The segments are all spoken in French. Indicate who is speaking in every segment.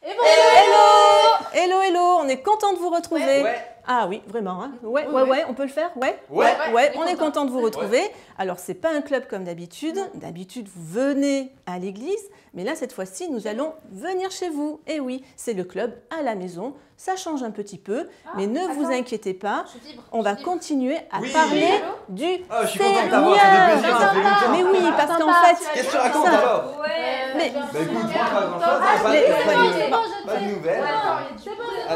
Speaker 1: Hello! Hello, hello, on est content de vous retrouver.
Speaker 2: Ouais.
Speaker 1: Ah oui, vraiment, hein. Ouais, on peut le faire? Ouais, on est content de vous retrouver. Alors, c'est pas un club comme d'habitude. D'habitude, vous venez à l'église, mais là, cette fois-ci, nous allons venir chez vous. Et oui, c'est le club à la maison. Ça change un petit peu, mais ne vous inquiétez pas. On va continuer à parler du
Speaker 2: je suis content de t'avoir, ça fait plaisir, ça fait longtemps.
Speaker 1: Mais oui, parce qu'en fait...
Speaker 2: Qu'est-ce que tu racontes alors?
Speaker 1: Mais
Speaker 2: bah écoute, moi pas grand chose, pas de nouvelles.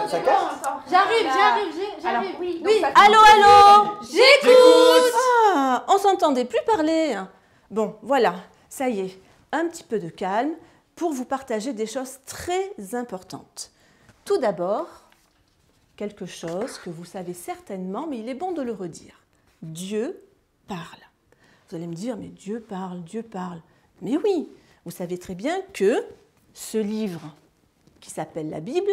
Speaker 2: Ça casse?
Speaker 3: J'arrive, oui.
Speaker 1: Allô,
Speaker 2: J'écoute.
Speaker 1: Ah, on s'entendait plus parler. Bon, voilà, ça y est, un petit peu de calme pour vous partager des choses très importantes. Tout d'abord, quelque chose que vous savez certainement, mais il est bon de le redire. Dieu parle. Vous allez me dire, mais Dieu parle, Dieu parle. Mais oui, vous savez très bien que ce livre qui s'appelle la Bible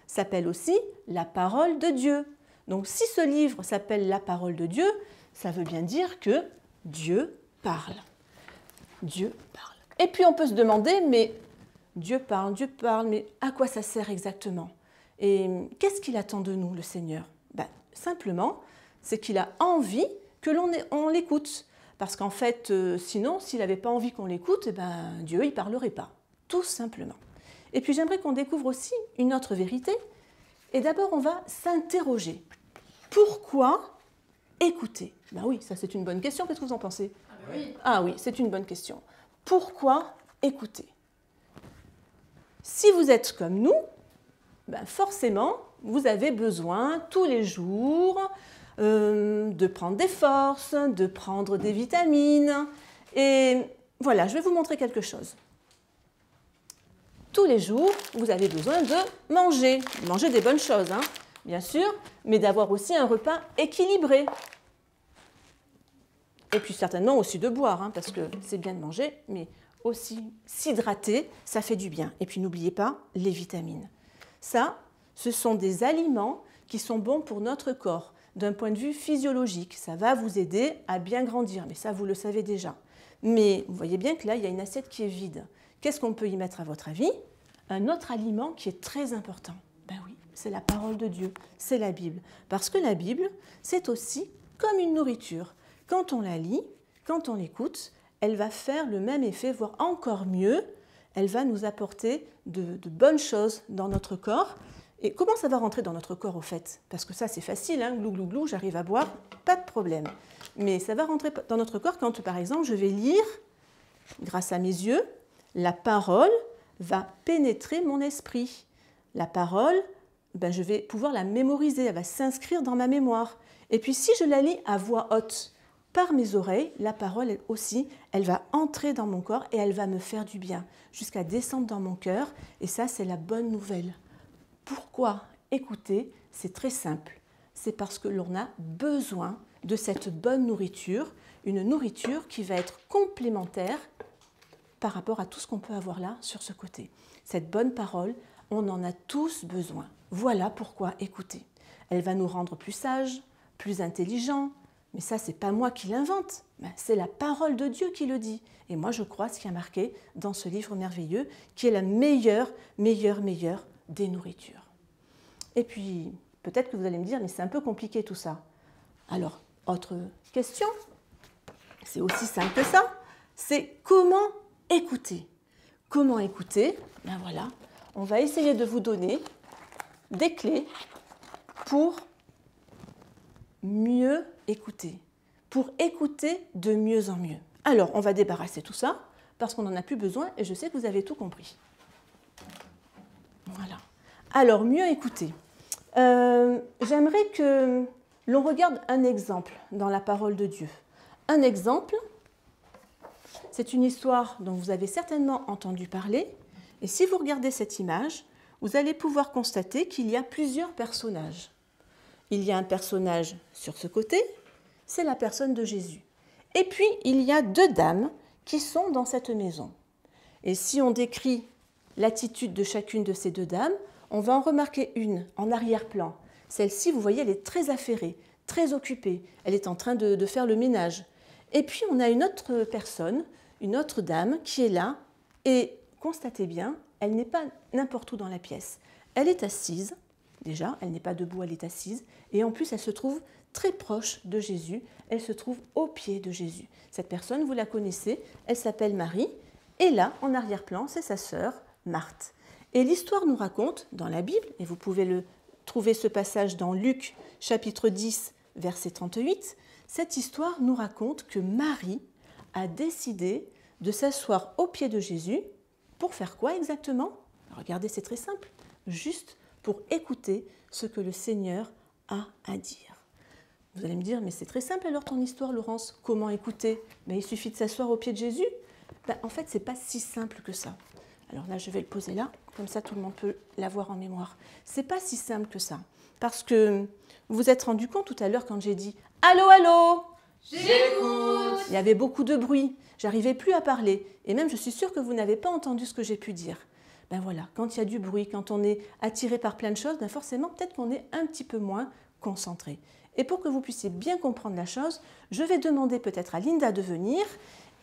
Speaker 1: s'appelle aussi la parole de Dieu. Donc si ce livre s'appelle la parole de Dieu, ça veut bien dire que Dieu parle. Dieu parle. Et puis on peut se demander, mais Dieu parle, mais à quoi ça sert exactement? Et qu'est-ce qu'il attend de nous, le Seigneur? Simplement, c'est qu'il a envie que l'on l'écoute. Parce qu'en fait, sinon, s'il n'avait pas envie qu'on l'écoute, Dieu, il ne parlerait pas. Tout simplement. Et puis j'aimerais qu'on découvre aussi une autre vérité. Et d'abord, on va s'interroger. Pourquoi écouter? Oui, ça c'est une bonne question. Qu'est-ce que vous en pensez? Ah oui, c'est une bonne question. Pourquoi écouter? Si vous êtes comme nous, forcément, vous avez besoin tous les jours de prendre des forces, de prendre des vitamines. Et voilà, je vais vous montrer quelque chose. Tous les jours, vous avez besoin de manger des bonnes choses, hein, bien sûr, mais d'avoir aussi un repas équilibré. Et puis certainement aussi de boire, hein, parce que c'est bien de manger, mais aussi s'hydrater, ça fait du bien. Et puis n'oubliez pas les vitamines. Ça, ce sont des aliments qui sont bons pour notre corps, d'un point de vue physiologique. Ça va vous aider à bien grandir, mais ça, vous le savez déjà. Mais vous voyez bien que là, il y a une assiette qui est vide. Qu'est-ce qu'on peut y mettre à votre avis? Un autre aliment qui est très important. Oui, c'est la parole de Dieu, c'est la Bible. Parce que la Bible, c'est aussi comme une nourriture. Quand on la lit, quand on l'écoute, elle va faire le même effet, voire encore mieux. Elle va nous apporter de bonnes choses dans notre corps. Et comment ça va rentrer dans notre corps au fait? Parce que ça c'est facile, hein, glou glou glou, j'arrive à boire, pas de problème. Mais ça va rentrer dans notre corps quand par exemple je vais lire, grâce à mes yeux, la parole va pénétrer mon esprit. La parole, je vais pouvoir la mémoriser, elle va s'inscrire dans ma mémoire. Et puis si je la lis à voix haute, par mes oreilles, la parole elle aussi, elle va entrer dans mon corps et elle va me faire du bien, jusqu'à descendre dans mon cœur. Et ça, c'est la bonne nouvelle. Pourquoi écouter? C'est très simple. C'est parce que l'on a besoin de cette bonne nourriture, une nourriture qui va être complémentaire par rapport à tout ce qu'on peut avoir là, sur ce côté. Cette bonne parole, on en a tous besoin. Voilà pourquoi écouter. Elle va nous rendre plus sages, plus intelligents. Mais ça, ce n'est pas moi qui l'invente, c'est la parole de Dieu qui le dit. Et moi, je crois ce qui est marqué dans ce livre merveilleux, qui est la meilleure des nourritures. Et puis, peut-être que vous allez me dire, mais c'est un peu compliqué tout ça. Alors, autre question, c'est aussi simple que ça, c'est comment écouter. Comment écouter? Voilà, on va essayer de vous donner des clés pour mieux écouter, pour écouter de mieux en mieux. Alors, on va débarrasser tout ça, parce qu'on n'en a plus besoin, et je sais que vous avez tout compris. Voilà. Alors, mieux écouter. J'aimerais que l'on regarde un exemple dans la parole de Dieu. Un exemple, c'est une histoire dont vous avez certainement entendu parler, et si vous regardez cette image, vous allez pouvoir constater qu'il y a plusieurs personnages. Il y a un personnage sur ce côté, c'est la personne de Jésus. Et puis, il y a deux dames qui sont dans cette maison. Et si on décrit l'attitude de chacune de ces deux dames, on va en remarquer une en arrière-plan. Celle-ci, vous voyez, elle est très affairée, très occupée. Elle est en train de faire le ménage. Et puis, on a une autre personne, une autre dame qui est là. Et constatez bien, elle n'est pas n'importe où dans la pièce. Elle est assise, déjà, elle n'est pas debout, elle est assise, et en plus, elle se trouve très proche de Jésus, elle se trouve au pied de Jésus. Cette personne, vous la connaissez, elle s'appelle Marie, et là, en arrière-plan, c'est sa sœur, Marthe. Et l'histoire nous raconte, dans la Bible, et vous pouvez trouver ce passage dans Luc, chapitre 10, verset 38, cette histoire nous raconte que Marie a décidé de s'asseoir au pied de Jésus pour faire quoi exactement? Regardez, c'est très simple, juste pour écouter ce que le Seigneur a à dire. Vous allez me dire, mais c'est très simple alors ton histoire, Laurence, comment écouter? Il suffit de s'asseoir au pied de Jésus? En fait, ce n'est pas si simple que ça. Alors là, je vais le poser là, comme ça tout le monde peut l'avoir en mémoire. Ce n'est pas si simple que ça, parce que vous vous êtes rendu compte tout à l'heure quand j'ai dit « Allô, allô ?»
Speaker 3: J'écoute.
Speaker 1: Il y avait beaucoup de bruit, j'arrivais plus à parler, et même je suis sûre que vous n'avez pas entendu ce que j'ai pu dire. Voilà, quand il y a du bruit, quand on est attiré par plein de choses, forcément, peut-être qu'on est un petit peu moins concentré. Et pour que vous puissiez bien comprendre la chose, je vais demander peut-être à Linda de venir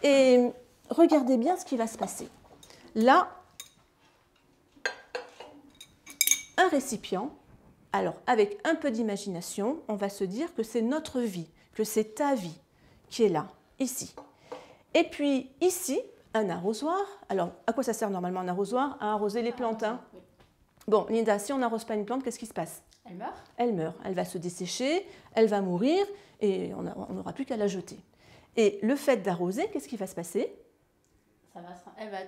Speaker 1: et regardez bien ce qui va se passer. Là, un récipient, alors avec un peu d'imagination, on va se dire que c'est notre vie, que c'est ta vie qui est là, ici. Et puis ici, un arrosoir. Alors, à quoi ça sert normalement un arrosoir? À arroser les plantes. Hein. Bon, Linda, si on n'arrose pas une plante, qu'est-ce qui se passe?
Speaker 3: Elle meurt.
Speaker 1: Elle meurt. Elle va se dessécher, elle va mourir et on n'aura plus qu'à la jeter. Et le fait d'arroser, qu'est-ce qui va se passer?
Speaker 3: Elle va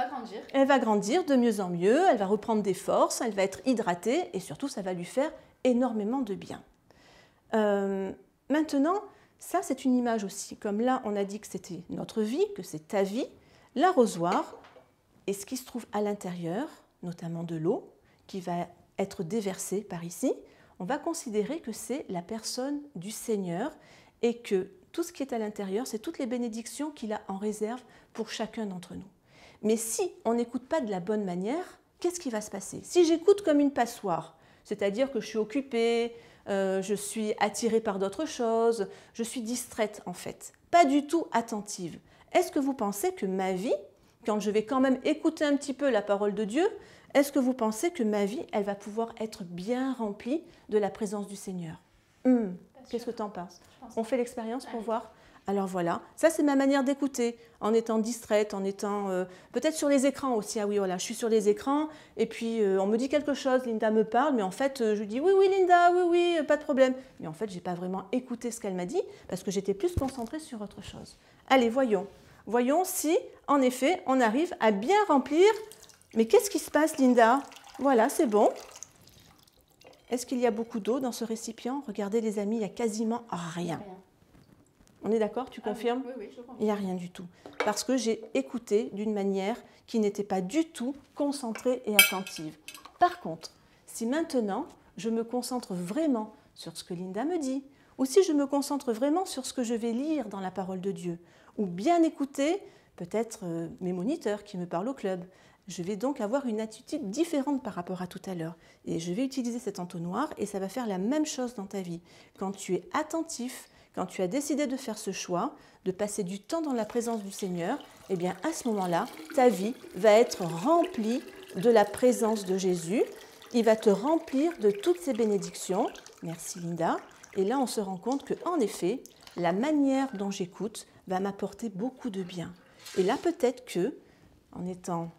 Speaker 3: grandir.
Speaker 1: Elle va grandir de mieux en mieux, elle va reprendre des forces, elle va être hydratée et surtout, ça va lui faire énormément de bien. Maintenant, ça, c'est une image aussi. Comme là, on a dit que c'était notre vie, que c'est ta vie, l'arrosoir et ce qui se trouve à l'intérieur, notamment de l'eau, qui va être déversée par ici, on va considérer que c'est la personne du Seigneur et que tout ce qui est à l'intérieur, c'est toutes les bénédictions qu'il a en réserve pour chacun d'entre nous. Mais si on n'écoute pas de la bonne manière, qu'est-ce qui va se passer? Si j'écoute comme une passoire, c'est-à-dire que je suis occupée, je suis attirée par d'autres choses, je suis distraite en fait, pas du tout attentive. Est-ce que vous pensez que ma vie, quand je vais quand même écouter un petit peu la parole de Dieu, est-ce que vous pensez que ma vie, elle va pouvoir être bien remplie de la présence du Seigneur? Qu'est-ce que tu en penses? On fait l'expérience pour voir? Alors voilà, ça c'est ma manière d'écouter, en étant distraite, en étant peut-être sur les écrans aussi. Ah oui, voilà, je suis sur les écrans et puis on me dit quelque chose, Linda me parle, mais en fait je dis oui, oui Linda, oui, oui, pas de problème. Mais en fait, je n'ai pas vraiment écouté ce qu'elle m'a dit parce que j'étais plus concentrée sur autre chose. Allez, voyons. Voyons si, en effet, on arrive à bien remplir. Mais qu'est-ce qui se passe, Linda? Voilà, c'est bon. Est-ce qu'il y a beaucoup d'eau dans ce récipient? Regardez les amis, il n'y a quasiment rien. On est d'accord? Tu confirmes?
Speaker 3: Oui, je confirme.
Speaker 1: Il n'y a rien du tout. Parce que j'ai écouté d'une manière qui n'était pas du tout concentrée et attentive. Par contre, si maintenant je me concentre vraiment sur ce que Linda me dit, ou si je me concentre vraiment sur ce que je vais lire dans la parole de Dieu, ou bien écouter peut-être mes moniteurs qui me parlent au club, je vais donc avoir une attitude différente par rapport à tout à l'heure. Et je vais utiliser cet entonnoir et ça va faire la même chose dans ta vie. Quand tu es attentif, quand tu as décidé de faire ce choix, de passer du temps dans la présence du Seigneur, eh bien à ce moment-là, ta vie va être remplie de la présence de Jésus. Il va te remplir de toutes ses bénédictions. Merci Linda. Et là, on se rend compte qu'en effet, la manière dont j'écoute va m'apporter beaucoup de bien. Et là, peut-être que, en étant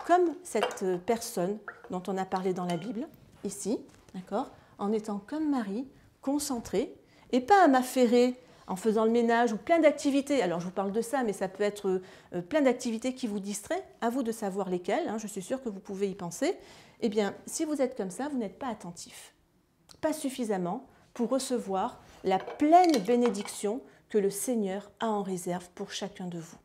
Speaker 1: comme cette personne dont on a parlé dans la Bible, ici, d'accord, en étant comme Marie, concentrée, et pas à m'affairer en faisant le ménage ou plein d'activités. Alors, je vous parle de ça, mais ça peut être plein d'activités qui vous distraient. À vous de savoir lesquelles, hein, je suis sûre que vous pouvez y penser. Eh bien, si vous êtes comme ça, vous n'êtes pas attentif. Pas suffisamment pour recevoir la pleine bénédiction que le Seigneur a en réserve pour chacun de vous.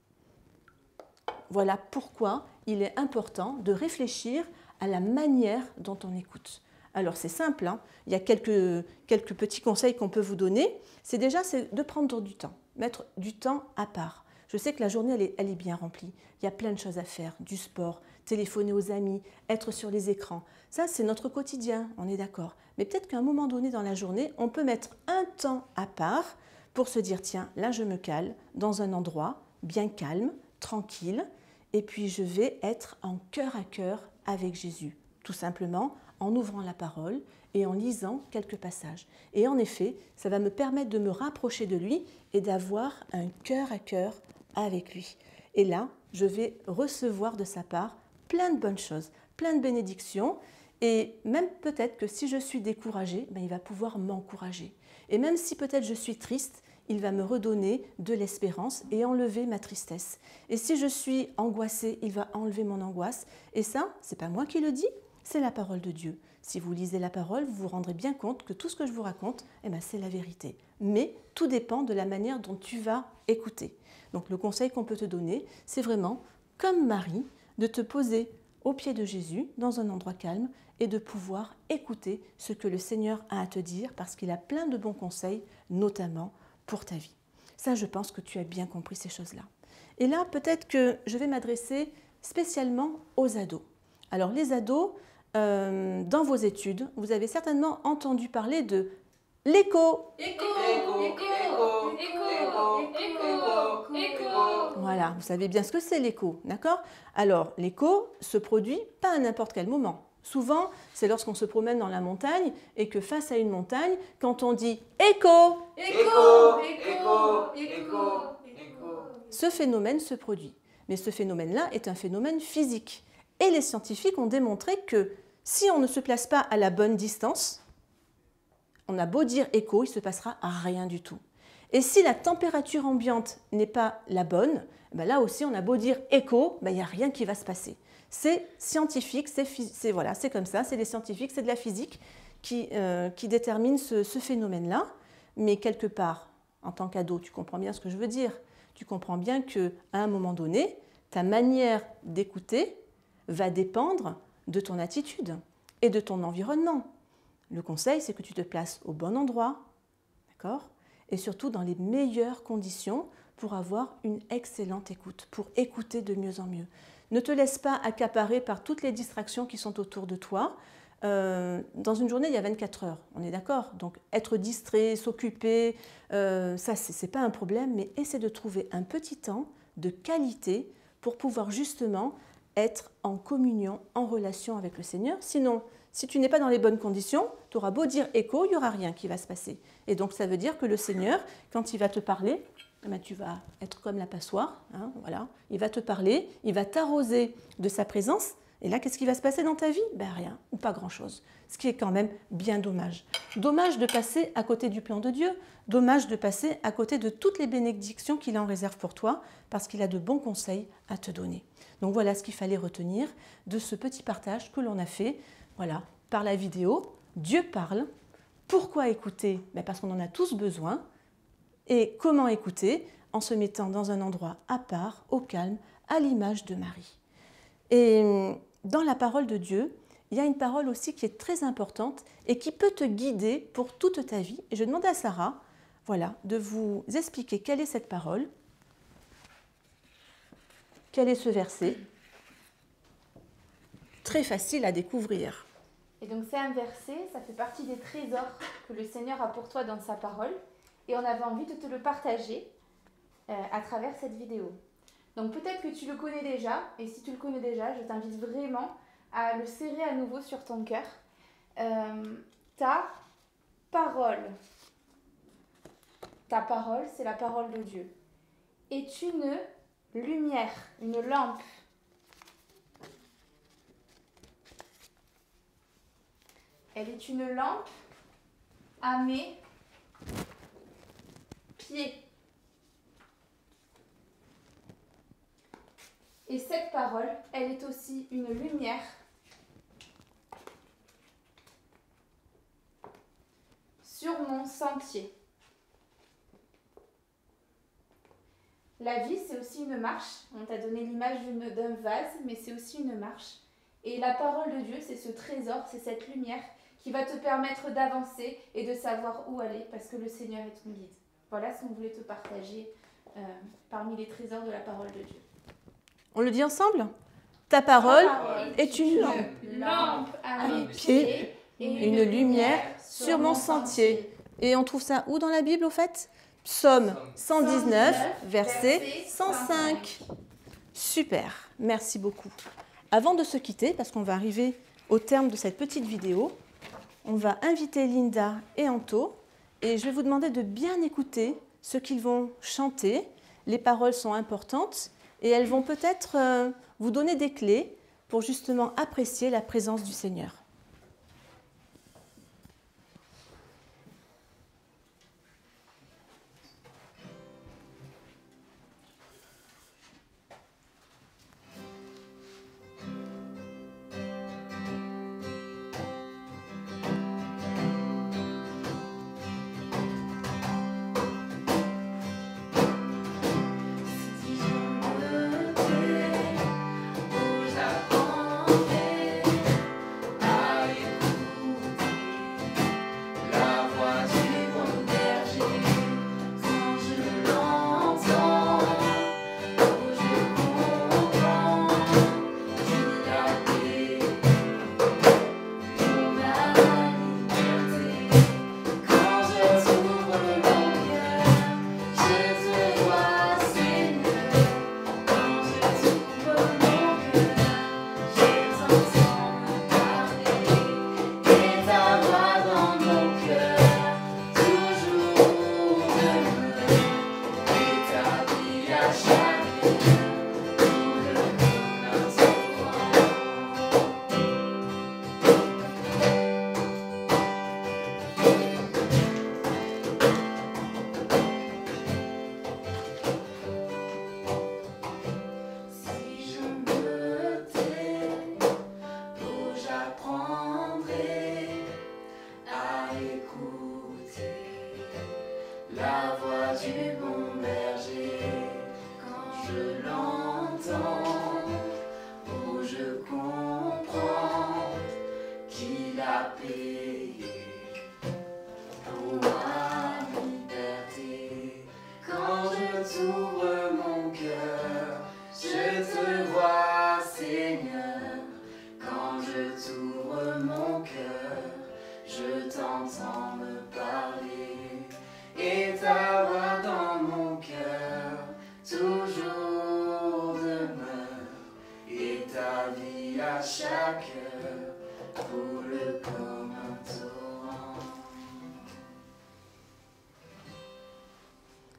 Speaker 1: Voilà pourquoi il est important de réfléchir à la manière dont on écoute. Alors c'est simple, hein. Il y a quelques petits conseils qu'on peut vous donner. C'est de prendre du temps, mettre du temps à part. Je sais que la journée, elle est bien remplie. Il y a plein de choses à faire, du sport, téléphoner aux amis, être sur les écrans. Ça, c'est notre quotidien, on est d'accord. Mais peut-être qu'à un moment donné dans la journée, on peut mettre un temps à part pour se dire, tiens, là je me cale dans un endroit bien calme, tranquille, et puis je vais être en cœur à cœur avec Jésus, tout simplement en ouvrant la parole et en lisant quelques passages. Et en effet, ça va me permettre de me rapprocher de lui et d'avoir un cœur à cœur avec lui. Et là, je vais recevoir de sa part plein de bonnes choses, plein de bénédictions, et même peut-être que si je suis découragée, il va pouvoir m'encourager. Et même si peut-être je suis triste, il va me redonner de l'espérance et enlever ma tristesse. Et si je suis angoissée, il va enlever mon angoisse. Et ça, ce n'est pas moi qui le dis, c'est la parole de Dieu. Si vous lisez la parole, vous vous rendrez bien compte que tout ce que je vous raconte, c'est la vérité. Mais tout dépend de la manière dont tu vas écouter. Donc le conseil qu'on peut te donner, c'est vraiment, comme Marie, de te poser au pied de Jésus, dans un endroit calme, et de pouvoir écouter ce que le Seigneur a à te dire, parce qu'il a plein de bons conseils, notamment pour ta vie. Ça, je pense que tu as bien compris ces choses-là. Et là, peut-être que je vais m'adresser spécialement aux ados. Alors, les ados, dans vos études, vous avez certainement entendu parler de l'écho. Voilà, vous savez bien ce que c'est l'écho, d'accord? Alors, l'écho se produit pas à n'importe quel moment. Souvent, c'est lorsqu'on se promène dans la montagne et que face à une montagne, quand on dit « écho », ce phénomène se produit. Mais ce phénomène-là est un phénomène physique. Et les scientifiques ont démontré que si on ne se place pas à la bonne distance, on a beau dire écho, il ne se passera rien du tout. Et si la température ambiante n'est pas la bonne, là aussi on a beau dire écho, il n'y a rien qui va se passer. C'est scientifique, c'est comme ça, c'est des scientifiques, c'est de la physique qui détermine ce phénomène-là. Mais quelque part, en tant qu'ado, tu comprends bien ce que je veux dire. Tu comprends bien qu'à un moment donné, ta manière d'écouter va dépendre de ton attitude et de ton environnement. Le conseil, c'est que tu te places au bon endroit, d'accord ? Et surtout dans les meilleures conditions pour avoir une excellente écoute, pour écouter de mieux en mieux. Ne te laisse pas accaparer par toutes les distractions qui sont autour de toi. Dans une journée, il y a 24 heures, on est d'accord? Donc être distrait, s'occuper, ça, c'est pas un problème, mais essaie de trouver un petit temps de qualité pour pouvoir justement être en communion, en relation avec le Seigneur. Sinon, si tu n'es pas dans les bonnes conditions, tu auras beau dire écho, il n'y aura rien qui va se passer. Et donc ça veut dire que le Seigneur, quand il va te parler, tu vas être comme la passoire, voilà. Il va te parler, il va t'arroser de sa présence. Et là, qu'est-ce qui va se passer dans ta vie? Rien, ou pas grand-chose. Ce qui est quand même bien dommage. Dommage de passer à côté du plan de Dieu, dommage de passer à côté de toutes les bénédictions qu'il en réserve pour toi, parce qu'il a de bons conseils à te donner. Donc voilà ce qu'il fallait retenir de ce petit partage que l'on a fait, voilà, par la vidéo. Dieu parle. Pourquoi écouter? Parce qu'on en a tous besoin. Et comment écouter? En se mettant dans un endroit à part, au calme, à l'image de Marie. Et dans la parole de Dieu, il y a une parole aussi qui est très importante et qui peut te guider pour toute ta vie. Et je demande à Sarah, voilà, de vous expliquer quelle est cette parole, quel est ce verset. Très facile à découvrir.
Speaker 3: Et donc c'est un verset, ça fait partie des trésors que le Seigneur a pour toi dans sa parole. Et on avait envie de te le partager à travers cette vidéo. Donc peut-être que tu le connais déjà, et si tu le connais déjà, je t'invite vraiment à le serrer à nouveau sur ton cœur. Ta parole, c'est la parole de Dieu, est une lumière, une lampe. Elle est une lampe à mes pieds. Et cette parole, elle est aussi une lumière sur mon sentier. La vie, c'est aussi une marche. On t'a donné l'image d'un vase, mais c'est aussi une marche. Et la parole de Dieu, c'est ce trésor, c'est cette lumière qui va te permettre d'avancer et de savoir où aller, parce que le Seigneur est ton guide. Voilà ce qu'on voulait te partager parmi les trésors de la parole de Dieu.
Speaker 1: On le dit ensemble? Ta parole est une
Speaker 3: lampe à mes pieds
Speaker 1: et une lumière sur mon sentier. Et on trouve ça où dans la Bible, au fait? Psaume 119, verset 105. Super, merci beaucoup. Avant de se quitter, parce qu'on va arriver au terme de cette petite vidéo, on va inviter Linda et Anto et je vais vous demander de bien écouter ce qu'ils vont chanter. Les paroles sont importantes et elles vont peut-être vous donner des clés pour justement apprécier la présence du Seigneur.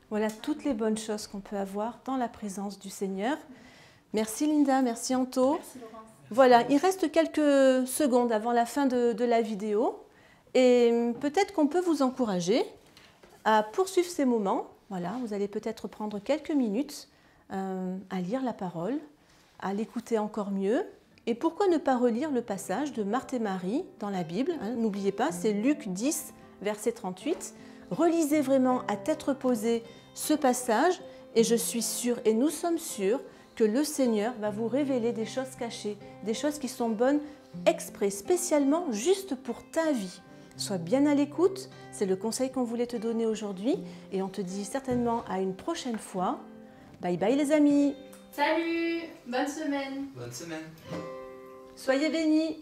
Speaker 1: Voilà toutes les bonnes choses qu'on peut avoir dans la présence du Seigneur. Merci Linda, merci Anto.
Speaker 3: Merci Laurence.
Speaker 1: Voilà, il reste quelques secondes avant la fin de la vidéo et peut-être qu'on peut vous encourager à poursuivre ces moments. Voilà, vous allez peut-être prendre quelques minutes à lire la parole, à l'écouter encore mieux. Et pourquoi ne pas relire le passage de Marthe et Marie dans la Bible, hein, n'oubliez pas, c'est Luc 10, verset 38. Relisez vraiment à tête reposée ce passage et je suis sûre, et nous sommes sûrs, que le Seigneur va vous révéler des choses cachées, des choses qui sont bonnes exprès, spécialement juste pour ta vie. Sois bien à l'écoute, c'est le conseil qu'on voulait te donner aujourd'hui et on te dit certainement à une prochaine fois. Bye bye les amis.
Speaker 3: Salut, bonne semaine.
Speaker 2: Bonne semaine.
Speaker 1: Soyez bénis.